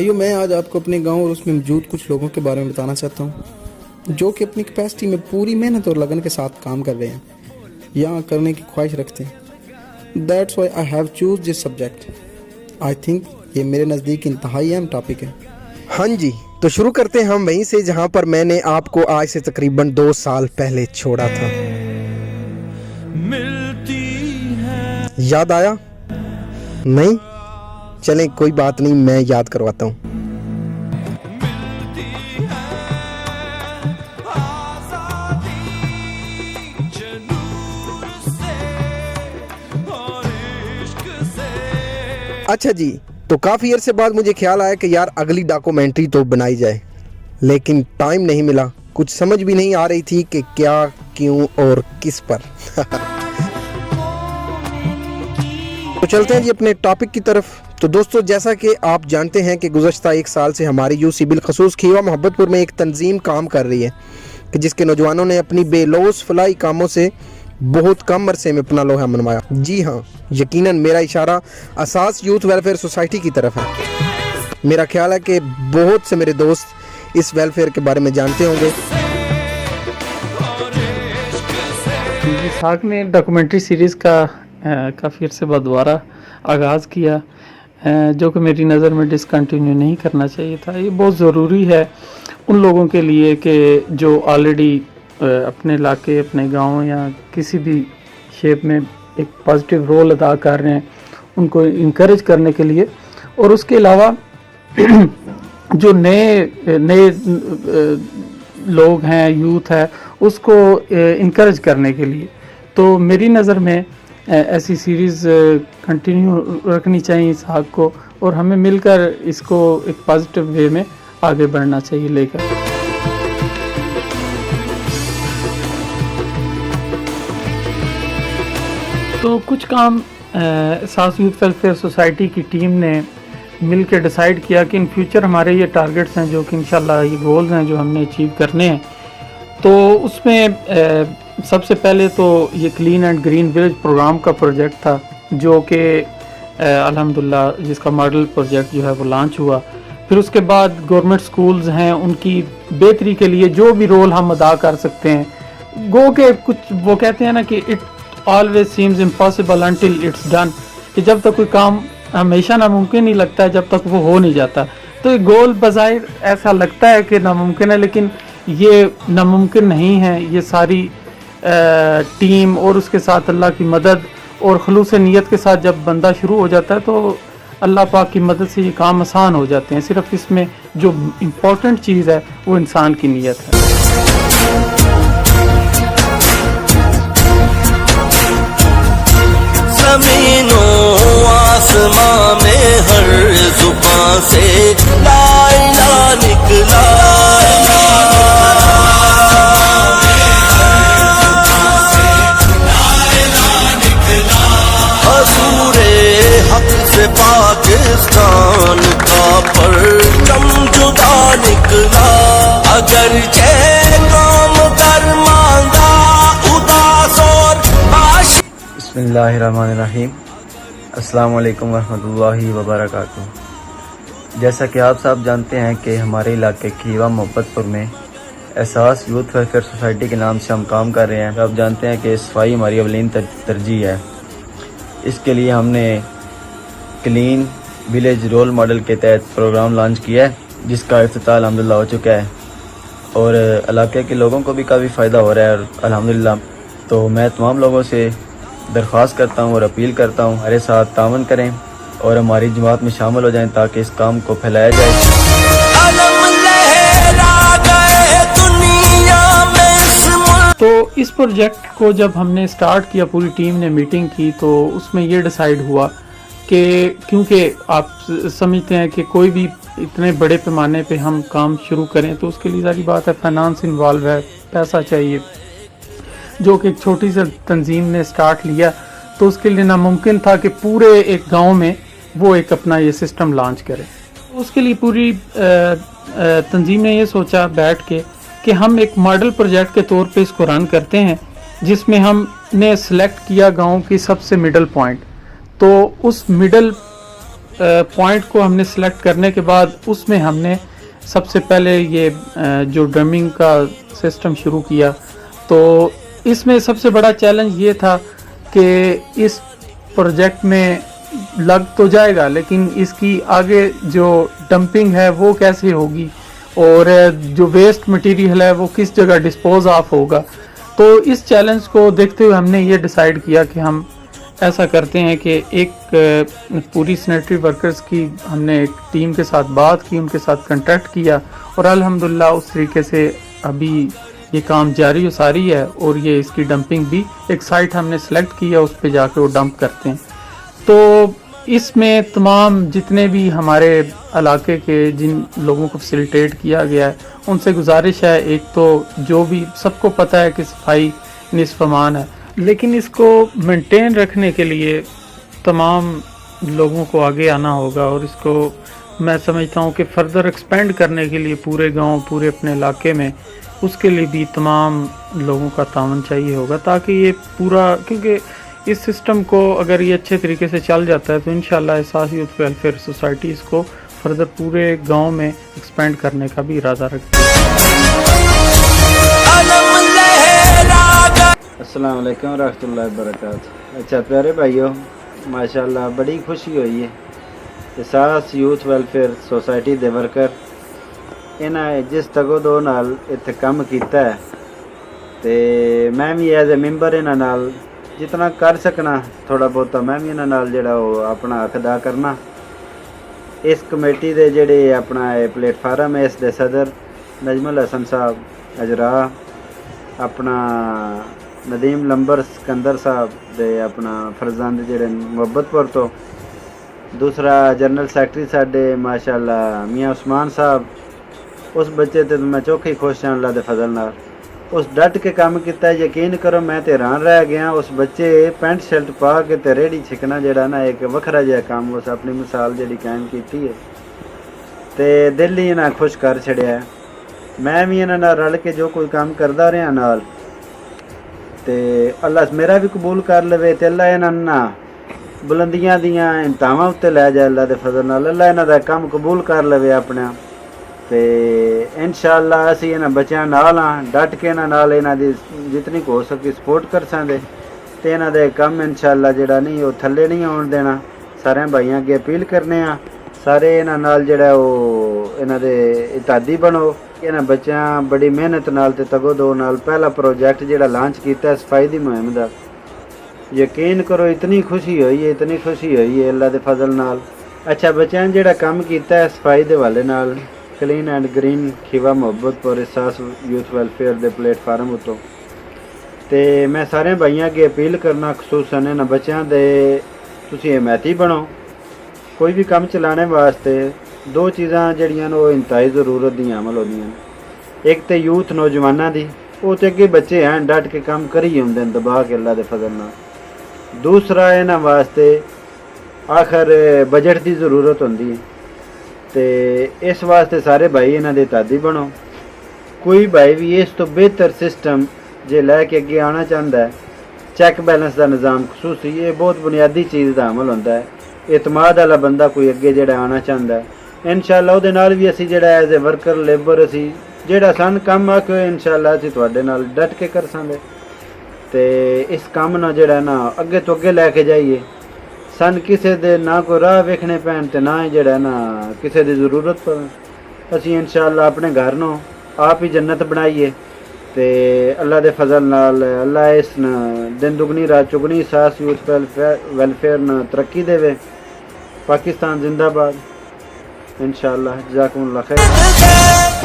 بھائیوں، میں آج آپ کو اپنے گاؤں اور اس میں موجود کچھ لوگوں کے بارے میں بتانا چاہتا ہوں جو کہ اپنی کیپیسٹی میں پوری محنت اور لگن کے ساتھ کام کر رہے ہیں یا کرنے کی خواہش رکھتے ہیں۔ That's why I have choose this subject. I think یہ میرے نزدیک انتہائی اہم ٹاپک ہے۔ ہاں جی، تو شروع کرتے ہیں ہم وہیں سے جہاں پر میں نے آپ کو آج سے تقریباً 2 سال پہلے چھوڑا تھا۔ یاد آیا؟ نہیں؟ چلیں کوئی بات نہیں، میں یاد کرواتا ہوں۔ اچھا جی، تو کافی عرصے بعد مجھے خیال آیا کہ یار اگلی ڈاکومنٹری تو بنائی جائے، لیکن ٹائم نہیں ملا، کچھ سمجھ بھی نہیں آ رہی تھی کہ کیا، کیوں اور کس پر۔ تو چلتے ہیں جی اپنے ٹاپک کی طرف۔ تو دوستو، جیسا کہ آپ جانتے ہیں کہ گزشتہ 1 سال سے ہماری یو سی بالخصوص کھیوا محبت پور میں ایک تنظیم کام کر رہی ہے کہ جس کے نوجوانوں نے اپنی بے لوث فلاحی کاموں سے بہت کم عرصے میں اپنا لوہا منوایا۔ جی ہاں، یقیناً میرا اشارہ اساس یوتھ ویلفیئر سوسائٹی کی طرف ہے۔ میرا خیال ہے کہ بہت سے میرے دوست اس ویلفیئر کے بارے میں جانتے ہوں گے۔ ساکھ نے ڈاکومنٹری سیریز کا کافی عرصے بعد دوبارہ آغاز کیا، جو کہ میری نظر میں ڈسکنٹینیو نہیں کرنا چاہیے تھا۔ یہ بہت ضروری ہے ان لوگوں کے لیے کہ جو آلریڈی اپنے علاقے، اپنے گاؤں یا کسی بھی شیپ میں ایک پازیٹیو رول ادا کر رہے ہیں، ان کو انکریج کرنے کے لیے، اور اس کے علاوہ جو نئے لوگ ہیں، یوتھ ہے، اس کو انکریج کرنے کے لیے۔ تو میری نظر میں ایسی سیریز کنٹینیو رکھنی چاہیے اس حق کو، اور ہمیں مل کر اس کو ایک پازیٹیو وے میں آگے بڑھنا چاہیے لے کر۔ تو کچھ کام اساس یوتھ ویلفیئر سوسائٹی کی ٹیم نے مل کے ڈیسائیڈ کیا کہ ان فیوچر ہمارے یہ ٹارگٹس ہیں جو کہ انشاءاللہ یہ گولز ہیں جو ہم نے اچیو کرنے ہیں۔ تو اس میں سب سے پہلے تو یہ clean and green village program کا پروجیکٹ تھا، جو کہ الحمدللہ جس کا ماڈل پروجیکٹ جو ہے وہ لانچ ہوا۔ پھر اس کے بعد گورنمنٹ سکولز ہیں، ان کی بہتری کے لیے جو بھی رول ہم ادا کر سکتے ہیں، گو کہ کچھ وہ کہتے ہیں نا کہ it always seems impossible until it's done, کہ جب تک کوئی کام ہمیشہ ناممکن ہی لگتا ہے جب تک وہ ہو نہیں جاتا۔ تو یہ گول بظاہر ایسا لگتا ہے کہ ناممکن ہے، لیکن یہ ناممکن نہیں ہے۔ یہ ساری ٹیم اور اس کے ساتھ اللہ کی مدد اور خلوص نیت کے ساتھ جب بندہ شروع ہو جاتا ہے تو اللہ پاک کی مدد سے یہ کام آسان ہو جاتے ہیں۔ صرف اس میں جو امپورٹنٹ چیز ہے وہ انسان کی نیت ہے۔ زمین و آسمان میں ہر زبان سے لا الہ نکلا، حضور حق سے پاکستان کا پرچم جدا نکلا، اگرچہ کام درماندہ اداس اور بسم اللہ الرحمن الرحیم۔ السلام علیکم ورحمۃ اللہ وبرکاتہ۔ جیسا کہ آپ سب جانتے ہیں کہ ہمارے علاقے کھیوا محبت پور میں اساس یوتھ ویلفیئر سوسائٹی کے نام سے ہم کام کر رہے ہیں۔ آپ جانتے ہیں کہ صفائی ہماری اولین ترجیح ہے۔ اس کے لیے ہم نے کلین ولیج رول ماڈل کے تحت پروگرام لانچ کیا ہے، جس کا افتتاح الحمدللہ ہو چکا ہے، اور علاقے کے لوگوں کو بھی کافی فائدہ ہو رہا ہے الحمدللہ۔ تو میں تمام لوگوں سے درخواست کرتا ہوں اور اپیل کرتا ہوں ہمارے ساتھ تعاون کریں اور ہماری جماعت میں شامل ہو جائیں تاکہ اس کام کو پھیلایا جائے۔ تو اس پروجیکٹ کو جب ہم نے سٹارٹ کیا، پوری ٹیم نے میٹنگ کی، تو اس میں یہ ڈیسائیڈ ہوا کہ کیونکہ آپ سمجھتے ہیں کہ کوئی بھی اتنے بڑے پیمانے پہ ہم کام شروع کریں تو اس کے لیے ظاہری بات ہے فائنانس انوالو ہے، پیسہ چاہیے، جو کہ ایک چھوٹی سی تنظیم نے سٹارٹ لیا تو اس کے لیے ناممکن تھا کہ پورے ایک گاؤں میں وہ ایک اپنا یہ سسٹم لانچ کرے۔ اس کے لیے پوری تنظیم نے یہ سوچا بیٹھ کے کہ ہم ایک ماڈل پروجیکٹ کے طور پہ اس کو رن کرتے ہیں، جس میں ہم نے سلیکٹ کیا گاؤں کی سب سے مڈل پوائنٹ۔ تو اس مڈل पॉइंट को हमने सिलेक्ट करने के बाद उसमें हमने सबसे पहले ये जो ड्रमिंग का सिस्टम शुरू किया। तो इसमें सबसे बड़ा चैलेंज ये था कि इस प्रोजेक्ट में लग तो जाएगा, लेकिन इसकी आगे जो डंपिंग है वो कैसे होगी और जो वेस्ट मटेरियल है वो किस जगह डिस्पोज ऑफ होगा। तो इस चैलेंज को देखते हुए हमने ये डिसाइड किया कि हम ऐसा करते हैं कि एक पूरी सैनिटरी वर्कर्स की हमने एक टीम के साथ बात की, उनके साथ कंटेक्ट किया और अल्हम्दुलिल्लाह उस तरीके से अभी ये काम जारी सारी है और ये इसकी डंपिंग भी एक साइट हमने सेलेक्ट किया, उस पे जाके वो डंप करते हैं। तो इसमें तमाम जितने भी हमारे इलाके के जिन लोगों को फैसिलिटेट किया गया है उनसे गुजारिश है, एक तो जो भी सबको पता है कि सफाई निस्फ अमान है, लेकिन इसको मेंटेन रखने के लिए तमाम लोगों को आगे आना होगा और इसको मैं समझता हूँ कि फर्दर एक्सपेंड करने के लिए पूरे गांव पूरे अपने इलाके में उसके लिए भी तमाम लोगों का तावन चाहिए होगा, ताकि ये पूरा, क्योंकि इस सिस्टम को अगर ये अच्छे तरीके से चल जाता है तो इंशाल्लाह एहसास यूथ वेलफेयर सोसाइटी इसको फर्दर पूरे गांव में एक्सपेंड करने का भी इरादा रखती है। अस्सलाम वालेकुम रहमतुल्लाहि व बरकातहू। अच्छा प्यारे भाइयों, माशाल्लाह बड़ी खुशी हुई है। एहसास यूथ वेलफेयर सोसाइटी दे वर्कर इन्हां जिस तगो दो नाल इत्थे काम कीता है ते मैं भी एज ए मैंबर इन्हां नाल जितना कर सकना थोड़ा बहुता मैं भी इन्हां नाल जेड़ा वो अपना हक अदा करना। इस कमेटी दे जेड़े अपना प्लेटफार्म है इस दे सदर नजमुल हसन साहब अजरा, अपना नदीम लंबर सिकंदर साहब दे अपना फरजंद जेड़े मुहब्बतपुर तो, दूसरा जनरल सैकटरी साडे माशाल्लाह मियाँ उस्मान साहब, उस बच्चे ते मैं चौखी खुश हाँ अल्लाह दे फजल नाल। उस डट के काम किया, यकीन करो मैं तो हैरान रह गया। उस बच्चे पैंट शर्ट पा के ते रेड़ी छिकना जेड़ा ना एक वखरा जिहा काम उस अपनी मिसाल जेड़ी कायम की है ते दिल ही इन्हां खुश कर छड़िया है। मैं भी इन्हां नाल रल के जो कोई काम करदा रहा नाल ते अल्लाह मेरा भी कबूल कर लवे ते अल्लाह इन्हां ना बुलंदियां दियां इंतहावां उत्ते लै जाए अल्लाह दे फजल नाल। अल्लाह इन्हां दा काम कबूल कर लवे अपना ते इंशाअल्लाह असी इन्हां बच्चों नाल हाँ, डट के इन्हां नाल इन्हां दी जितनी हो सके सपोर्ट कर सकते ते इन्हां दे कम इंशाअल्लाह जेड़ा नहीं वो थल्ले नहीं आउण देना। सारे भाइयों अगे अपील करने आ, सारे इन्हां नाल जेड़ा वो इन्हां दे इतादी बनो। इन्हां बच्चों बड़ी मेहनत नाल ते तगो दो नाल पहला प्रोजेक्ट जेड़ा लॉन्च कीता सफाई दी मुहिम दा, यकीन करो इतनी खुशी हुई है, इतनी खुशी हुई है अल्लाह दे फजल नाल। अच्छा बच्चों जेड़ा काम कीता है सफाई दे हवाले नाल क्लीन एंड ग्रीन खीवा मुहब्बतपुर एहसास यूथ वेलफेयर दे प्लेटफार्म उतो ते मैं सारे भाइयों अगे अपील करना खसूसन इन्हां बच्चों दे तुसीं हिमायती बनो। कोई भी काम चलाने वास्ते दो चीज़ां जड़ियां वो इंतहाई ज़रूरत दी अमल होंदियां। एक तो यूथ नौजवानों की, वो तो अगे बच्चे हैं डट के काम करी आउंदे न दबा के अल्लाह दे फजल नाल। दूसरा इन्हां वास्ते आखिर बजट की ज़रूरत होंदी है ते इस वास्ते सारे भाई इन्हां दे तादी बनो। कोई भाई भी इस तो बेहतर सिस्टम जे लैके अगे आना चाहता है, चैक बैलेंस का निज़ाम खसूसी ये बहुत बुनियादी चीज़ का अमल होंदा है। एतमाद वाला बंदा कोई अगे जेड़ा आना चाहता है इंशाअल्लाह उहदे नाल भी असी जेड़ा एज ए वर्कर लेबर असी जेड़ा सन काम आखे इंशाअल्लाह असी तुहाडे नाल डट के कर सकदे ते इस काम ना जेड़ा ना अगे तो अगे लैके जाइए। सन किसी दे ना कोई राह वेखने पैन ते ना ही जेड़ा ना किसी दी ज़रूरत पवे। असी इंशाअल्लाह अपने घर नो आप ही जन्नत बनाइए ते अल्लाह दे फजल नाल अल्लाह इस दिन दुगनी रात चुगनी एहसास यूथ वेलफेयर न तरक्की देवे। पाकिस्तान जिंदाबाद इंशाअल्लाह। जज़ाकुमुल्लाह खैर।